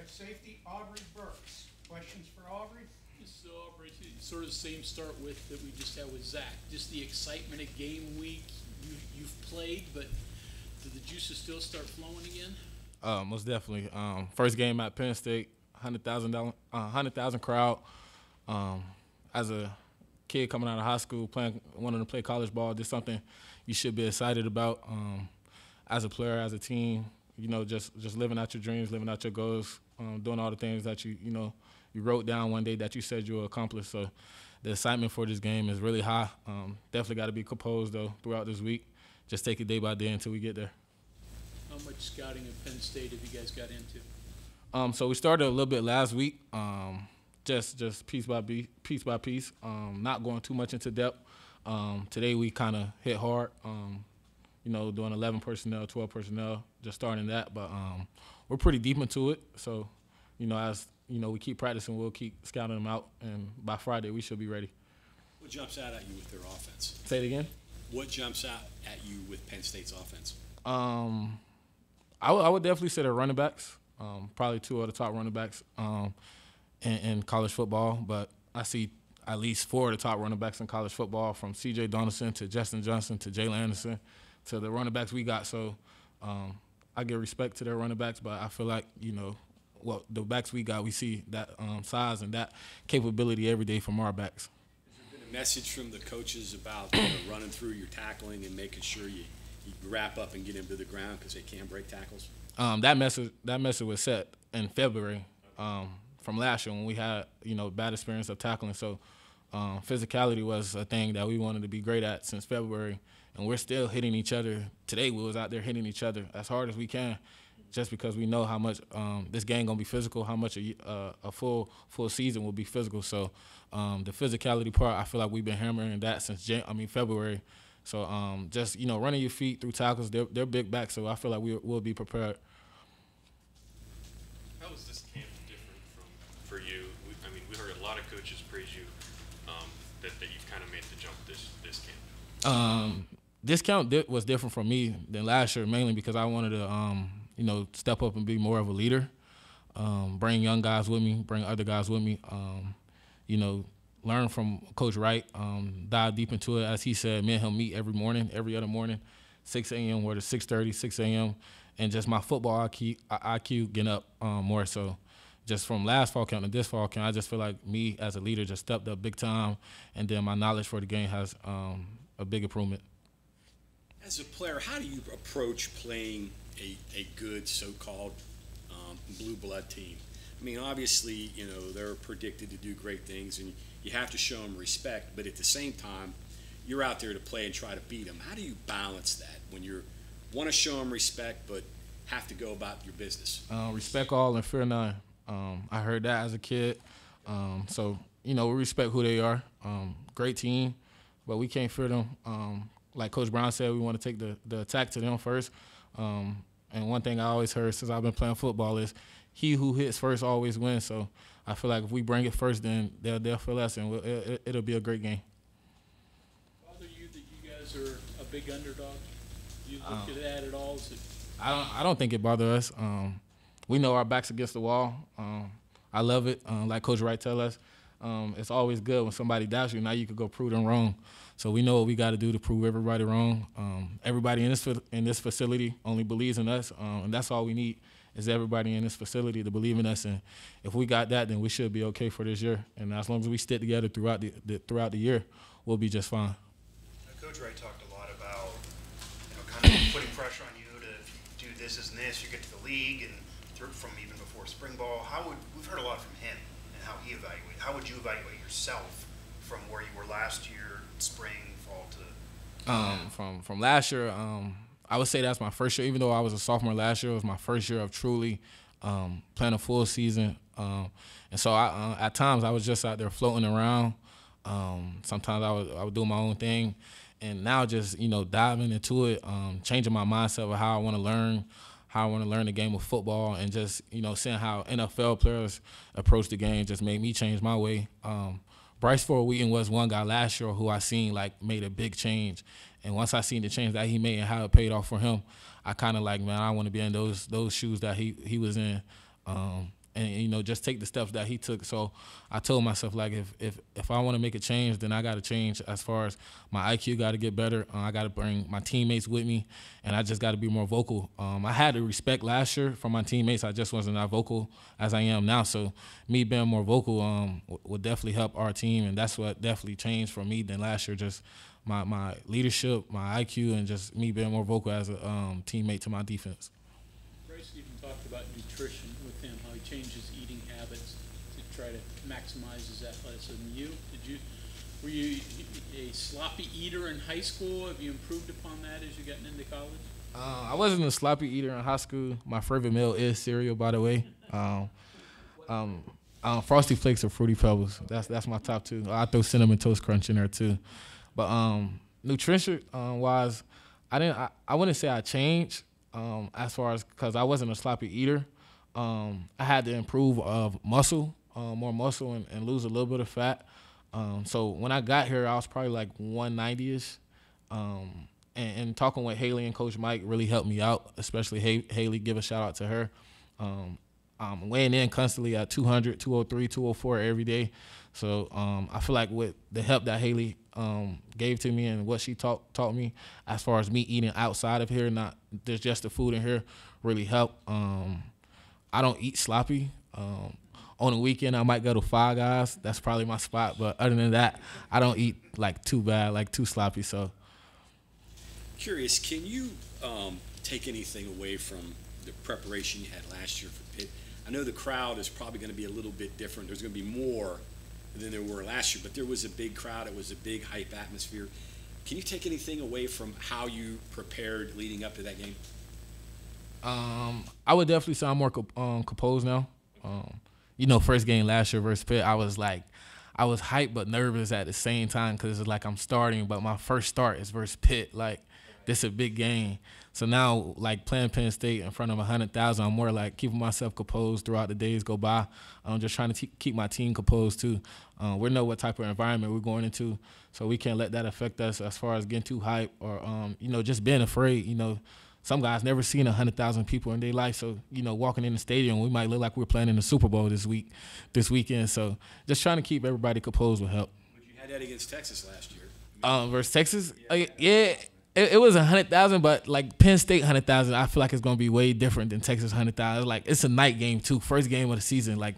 have safety Aubrey Burks. Questions for Aubrey? So Aubrey, sort of the same start with that we just had with Zach. Just the excitement of game week. You've played, but do the juices still start flowing again? Most definitely. First game at Penn State, 100,000 crowd. As a kid coming out of high school, wanting to play college ball, just something you should be excited about. As a player, as a team, just living out your dreams, living out your goals, doing all the things that you wrote down one day that you said you would accomplish. So the excitement for this game is really high. Definitely got to be composed, though, throughout this week. Just take it day by day until we get there. How much scouting at Penn State have you guys got into? So we started a little bit last week, just piece by piece, not going too much into depth. Today we kind of hit hard, doing 11 personnel, 12 personnel, just starting that. But we're pretty deep into it. So, as we keep practicing, we'll keep scouting them out, and by Friday we should be ready. What jumps out at you with their offense? Say it again. What jumps out at you with Penn State's offense? I would definitely say the running backs. Probably two of the top running backs in college football, but I see at least four of the top running backs in college football, from C.J. Donaldson to Justin Johnson to Jalen Anderson to the running backs we got. So I give respect to their running backs, but I feel like, the backs we got, we see that size and that capability every day from our backs. Has there been a message from the coaches about running through your tackling and making sure you wrap up and get into the ground because they can't break tackles? That message was set in February from last year when we had bad experience of tackling. So physicality was a thing that we wanted to be great at since February, and we're still hitting each other. Today we was out there hitting each other as hard as we can, just because we know how much this game gonna be physical, how much a full season will be physical. So the physicality part, I feel like we've been hammering that since February. So just running your feet through tackles, they're big backs, so I feel like we'll be prepared. How is this camp different for you? We heard a lot of coaches praise you that you've kind of made the jump this camp. This camp was different for me than last year, mainly because I wanted to step up and be more of a leader, bring young guys with me, bring other guys with me, learn from Coach Wright, dive deep into it. As he said, me and him meet every other morning, 6 a.m. or to 6:30, 6 a.m., and just my football IQ getting up more. So just from last fall camp to this fall camp, I just feel like me as a leader just stepped up big time, and then my knowledge for the game has a big improvement. As a player, how do you approach playing a good so-called blue blood team? Obviously, they're predicted to do great things, and you have to show them respect, but at the same time, you're out there to play and try to beat them. How do you balance that when you want to show them respect but have to go about your business? Respect all and fear none. I heard that as a kid. So, we respect who they are. Great team, but we can't fear them. Like Coach Brown said, we want to take the attack to them first. And one thing I always heard since I've been playing football is he who hits first always wins. So I feel like if we bring it first, then they'll feel us, and it'll be a great game. Bother you that you guys are a big underdog? Do you look at that at all? I don't think it bothers us. We know our back's against the wall. I love it. Like Coach Wright tell us, it's always good when somebody doubts you. Now you could go prove them wrong. So we know what we got to do to prove everybody wrong. Everybody in this facility only believes in us, and that's all we need is everybody in this facility to believe in us. And if we got that, then we should be okay for this year. And as long as we stick together throughout the year, we'll be just fine. Coach Wright talked a lot about kind of putting pressure on you to, if you do this and this, you get to the league, and from even before spring ball. We've heard a lot from him and how he evaluated. How would you evaluate yourself from where you were last year, spring, fall to? From last year, I would say that's my first year. Even though I was a sophomore last year, it was my first year of truly playing a full season. And so at times I was just out there floating around. Sometimes I would do my own thing. And now just, diving into it, changing my mindset of how I want to learn the game of football, and just, seeing how NFL players approach the game just made me change my way. Bryce Ford Wheaton was one guy last year who I seen made a big change. And once I seen the change that he made and how it paid off for him, I kind of I want to be in those shoes that he was in. and just take the steps that he took. So I told myself, like, if I want to make a change, then I got to change as far as my IQ got to get better. I got to bring my teammates with me, and I just got to be more vocal. I had the respect last year from my teammates. I just wasn't as vocal as I am now. So me being more vocal would definitely help our team, and that's what definitely changed for me than last year. Just my leadership, my IQ, and just me being more vocal as a teammate to my defense. Bryce even talked about nutrition with him, how he changed his eating habits to try to maximize his athleticism. Were you a sloppy eater in high school? Have you improved upon that as you're getting into college? I wasn't a sloppy eater in high school. My favorite meal is cereal, by the way. Frosty Flakes or Fruity Pebbles. That's my top two. I throw Cinnamon Toast Crunch in there too. But nutrition wise, I wouldn't say I changed as far as, because I wasn't a sloppy eater. I had to improve muscle, more muscle, and lose a little bit of fat. So when I got here, I was probably like 190-ish. And talking with Haley and Coach Mike really helped me out, especially Haley. Give a shout out to her. I'm weighing in constantly at 200, 203, 204 every day. So I feel like with the help that Haley gave to me and what she taught me as far as me eating outside of here, not just the food in here, really helped. I don't eat sloppy. On the weekend, I might go to Five Guys. That's probably my spot. But other than that, I don't eat like too bad, like too sloppy. So Curious, can you take anything away from the preparation you had last year for Pitt? I know the crowd is probably going to be a little bit different. There's going to be more than there were last year, but there was a big crowd. It was a big hype atmosphere. Can you take anything away from how you prepared leading up to that game? I would definitely say I'm more composed now. First game last year versus Pitt, I was hyped but nervous at the same time because it's like I'm starting, but my first start is versus Pitt. Like, this is a big game. So now, like, playing Penn State in front of 100,000, I'm more like keeping myself composed throughout the days go by. I'm just trying to keep my team composed too. We know what type of environment we're going into, so we can't let that affect us as far as getting too hyped or, just being afraid. Some guys never seen 100,000 people in their life, so, walking in the stadium, we might look like we're playing in the Super Bowl this weekend. So just trying to keep everybody composed will help. But you had that against Texas last year. Versus Texas? Yeah. It was 100,000, but like Penn State 100,000, I feel like it's gonna be way different than Texas 100,000. Like, it's a night game too, first game of the season. Like,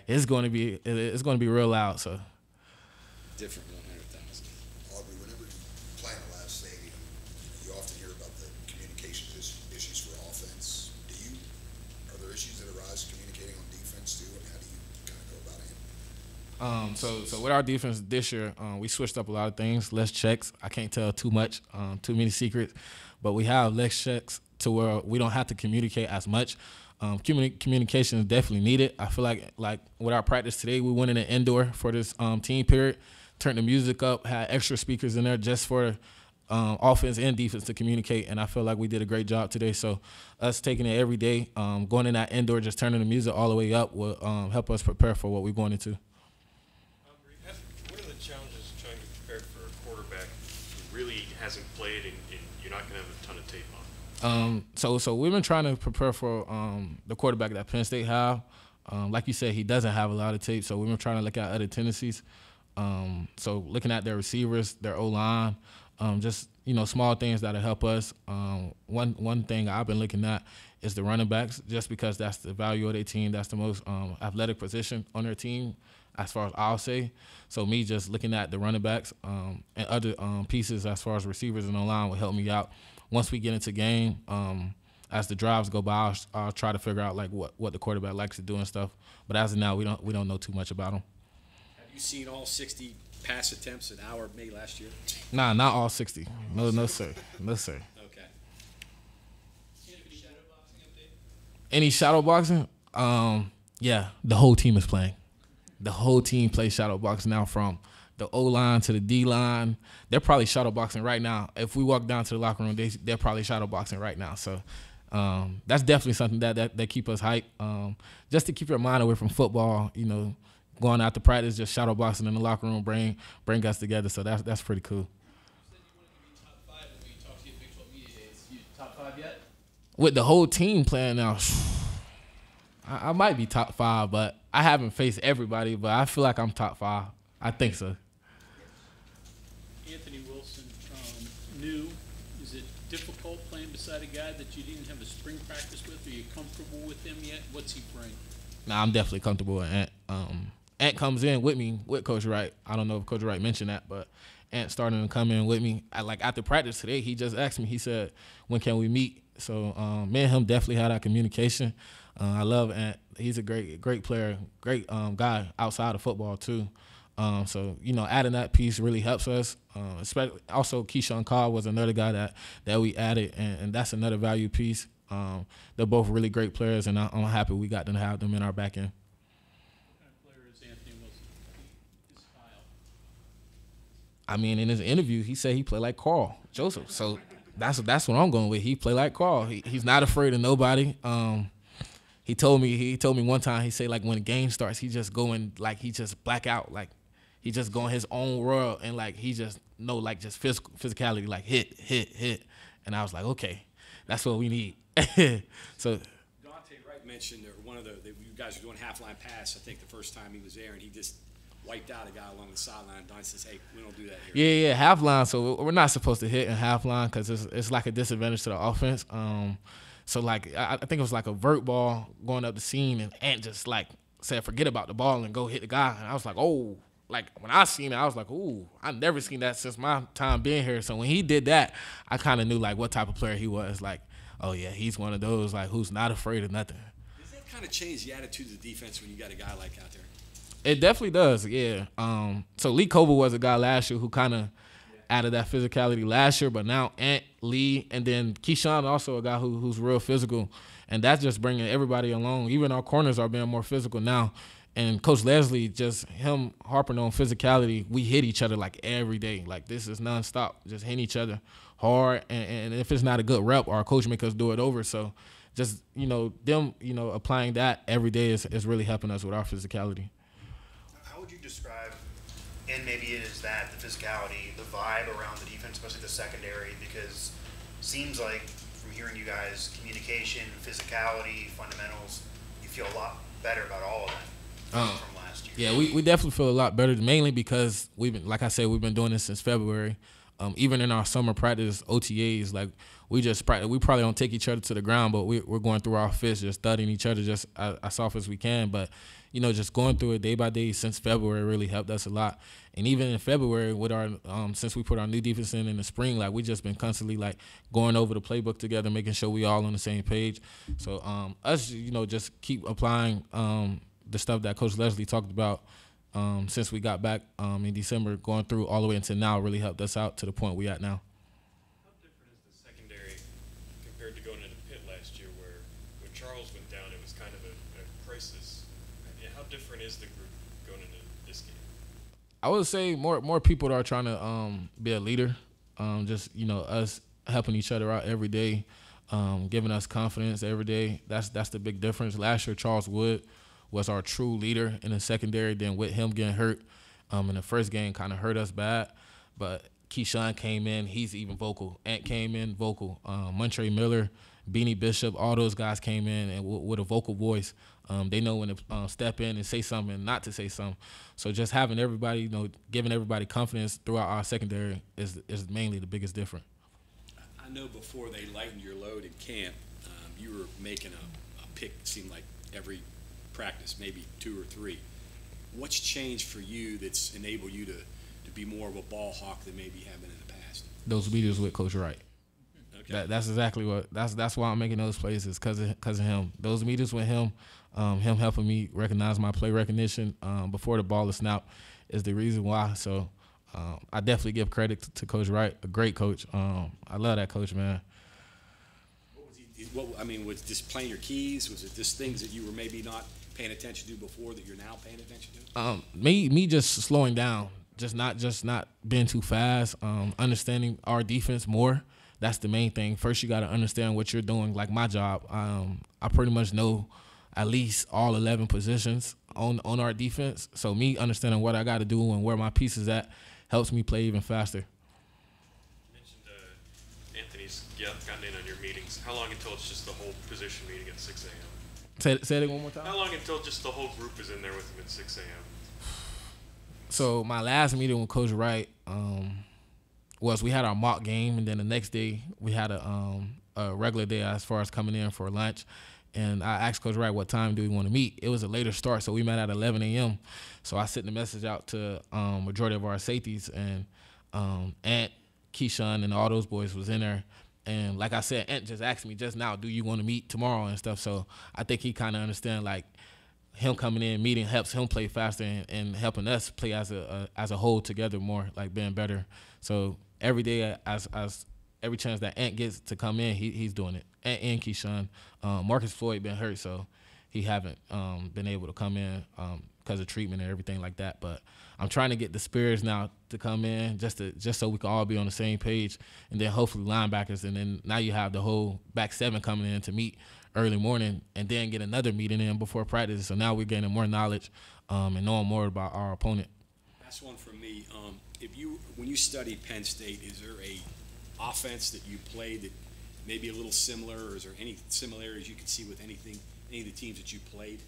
it's gonna be real loud. So Different 100,000. Aubrey, whenever you play in a loud stadium, you often hear about the communications issues for offense. Are there issues that arise communicating on defense too, and how do you kind of go about it? So with our defense this year, we switched up a lot of things. Less checks. I can't tell too much, too many secrets, but we have less checks to where we don't have to communicate as much. Communication is definitely needed. I feel like with our practice today, we went in an indoor for this team period, turned the music up, had extra speakers in there just for offense and defense to communicate, and I feel like we did a great job today. So us taking it every day, going in that indoor, just turning the music all the way up will help us prepare for what we're going into. What are the challenges trying to prepare for a quarterback who really hasn't played and you're not going to have a ton of tape on? So we've been trying to prepare for the quarterback that Penn State have. Like you said, he doesn't have a lot of tape, so we've been trying to look at other tendencies. So looking at their receivers, their O-line, just small things that'll help us. One thing I've been looking at is the running backs, just because that's the value of their team. That's the most athletic position on their team, as far as I'll say. So me just looking at the running backs and other pieces as far as receivers and O-line will help me out. Once we get into game, as the drives go by, I'll try to figure out like what the quarterback likes to do and stuff. But as of now, we don't know too much about him. Have you seen all 60 pass attempts that Howard made last year? Nah, not all 60. No sir. Okay. Any shadow boxing? Yeah, the whole team is playing. The whole team plays shadow boxing now, from the O-line to the D-line. They're probably shadow boxing right now. If we walk down to the locker room, they're probably shadow boxing right now. So that's definitely something that keep us hyped. Just to keep your mind away from football, going out to practice, just shadow boxing in the locker room, bring us together. So that's pretty cool. With the whole team playing now, I might be top 5, but I haven't faced everybody, but I feel like I'm top 5. I think so. Anthony Wilson, new. Is it difficult playing beside a guy that you didn't have a spring practice with? Are you comfortable with him yet? What's he bring? Nah, I'm definitely comfortable with Ant. Ant comes in with me with Coach Wright. I don't know if Coach Wright mentioned that, but Ant starting to come in with me. After practice today, he just asked me. He said, "When can we meet?" So me and him definitely had our communication. I love Ant. He's a great player, great guy outside of football too. So adding that piece really helps us. Especially also Keyshawn Cobb was another guy that we added, and that's another value piece. They're both really great players, and I'm happy we got to have them in our back end. What kind of player is Anthony Wilson? His style. I mean, in his interview, he said he played like Carl Joseph. So that's what I'm going with. He played like Carl. He's not afraid of nobody. He told me one time, he said, like, when the game starts, he just he just black out. Like, he just go in his own world, and, like, he just know, like, just physicality, like, hit. And I was like, okay, that's what we need. So Dante Wright mentioned one of you guys were doing half-line pass, I think, the first time he was there, and he just wiped out a guy along the sideline. Dante says, hey, we don't do that here. Yeah, half line. So we're not supposed to hit in half line because it's like a disadvantage to the offense. So, like, I think it was like a vert ball going up the seam, and Ant just, like, said, forget about the ball and go hit the guy. And I was like, oh. Like, when I seen it, I was like, ooh, I've never seen that since my time being here. So when he did that, I kind of knew, like, what type of player he was. Like, oh, yeah, he's one of those, like, who's not afraid of nothing. Does that kind of change the attitude of the defense when you got a guy like out there? It definitely does, yeah. So Lee Coble was a guy last year who kind of added that physicality last year, but now Ant, Lee, and then Keyshawn also a guy who's real physical, and that's just bringing everybody along. Even our corners are being more physical now. And Coach Leslie, just him harping on physicality, we hit each other like every day. Like, this is nonstop, just hitting each other hard. And if it's not a good rep, our coach make us do it over. So just, them, applying that every day is really helping us with our physicality. How would you describe, and maybe it is that, the physicality, the vibe around the defense, especially the secondary, because it seems like from hearing you guys, communication, physicality, fundamentals, you feel a lot better about all of that. From last year. Yeah, we definitely feel a lot better, mainly because we've been doing this since February. Even in our summer practice OTAs, like, we just practice. We probably don't take each other to the ground, but we're going through our fists, just studying each other just as soft as we can. But just going through it day by day since February really helped us a lot. And even in February, with our since we put our new defense in the spring, like, we just been constantly, like, going over the playbook together, making sure we all on the same page. So us, just keep applying the stuff that Coach Leslie talked about since we got back in December, going through all the way until now, really helped us out to the point we at now. How different is the secondary compared to going into Pitt last year, where when Charles went down, it was kind of a crisis? And how different is the group going into this game? I would say more people are trying to be a leader. Just us helping each other out every day, giving us confidence every day. That's the big difference. Last year, Charles Wood was our true leader in the secondary. Then with him getting hurt in the first game, kind of hurt us bad. But Keyshawn came in, he's even vocal. Ant came in, vocal. Montre Miller, Beanie Bishop, all those guys came in and with a vocal voice. They know when to step in and say something and not to say something. So just having everybody, giving everybody confidence throughout our secondary is mainly the biggest difference. I know before they lightened your load in camp, you were making a pick, it seemed like, every practice, maybe 2 or 3. What's changed for you that's enabled you to be more of a ball hawk than maybe you have been in the past? Those meetings with Coach Wright. Okay. That's exactly what. That's why I'm making those plays, is because of him. Those meetings with him, him helping me recognize my play recognition before the ball is snapped, is the reason why. So I definitely give credit to Coach Wright, a great coach. I love that coach, man. Was just playing your keys? Was it just things that you were maybe not paying attention to before that you're now paying attention to? Me just slowing down, just not being too fast, understanding our defense more. That's the main thing. First, you got to understand what you're doing. Like my job, I pretty much know at least all 11 positions on our defense. So me understanding what I got to do and where my piece is at helps me play even faster. You mentioned Anthony's gotten in on your meetings. How long until it's just the whole position meeting at 6 a.m.? Say it one more time. How long until just the whole group is in there with him at 6 a.m.? So my last meeting with Coach Wright was we had our mock game, and then the next day we had a regular day as far as coming in for lunch. And I asked Coach Wright what time do we want to meet. It was a later start, so we met at 11 a.m. So I sent the message out to majority of our safeties, and Ant, Keyshawn, and all those boys was in there. And like I said, Ant just asked me just now, do you want to meet tomorrow and stuff. So I think he kind of understand, like, him coming in, meeting helps him play faster and helping us play as a whole together more, like being better. So every day, as every chance that Ant gets to come in, he's doing it. Ant and Keyshawn. Marcus Floyd been hurt, so he haven't been able to come in because of treatment and everything like that. But I'm trying to get the Spears now to come in just so we can all be on the same page, and then hopefully linebackers, and then now you have the whole back seven coming in to meet early morning, and then get another meeting in before practice. So now we're gaining more knowledge and knowing more about our opponent. That's one for me. When you studied Penn State, is there a offense that you played that may be a little similar, or is there any similarities you could see with any of the teams that you played?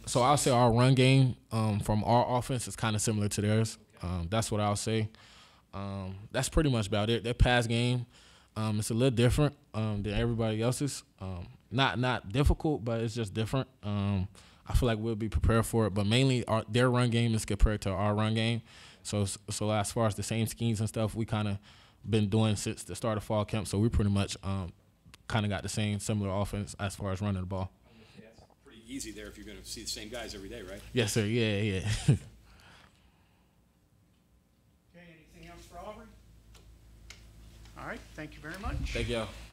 So I'll say our run game from our offense is kind of similar to theirs. That's what I'll say. That's pretty much about it. Their pass game, it's a little different than everybody else's. Not difficult, but it's just different. I feel like we'll be prepared for it, but mainly their run game is compared to our run game. So as far as the same schemes and stuff, we kind of been doing since the start of fall camp. So we pretty much kind of got the same similar offense as far as running the ball. That's pretty easy there if you're going to see the same guys every day, right? Yes, sir. Yeah. Okay, anything else for Aubrey? All right, thank you very much. Thank y'all.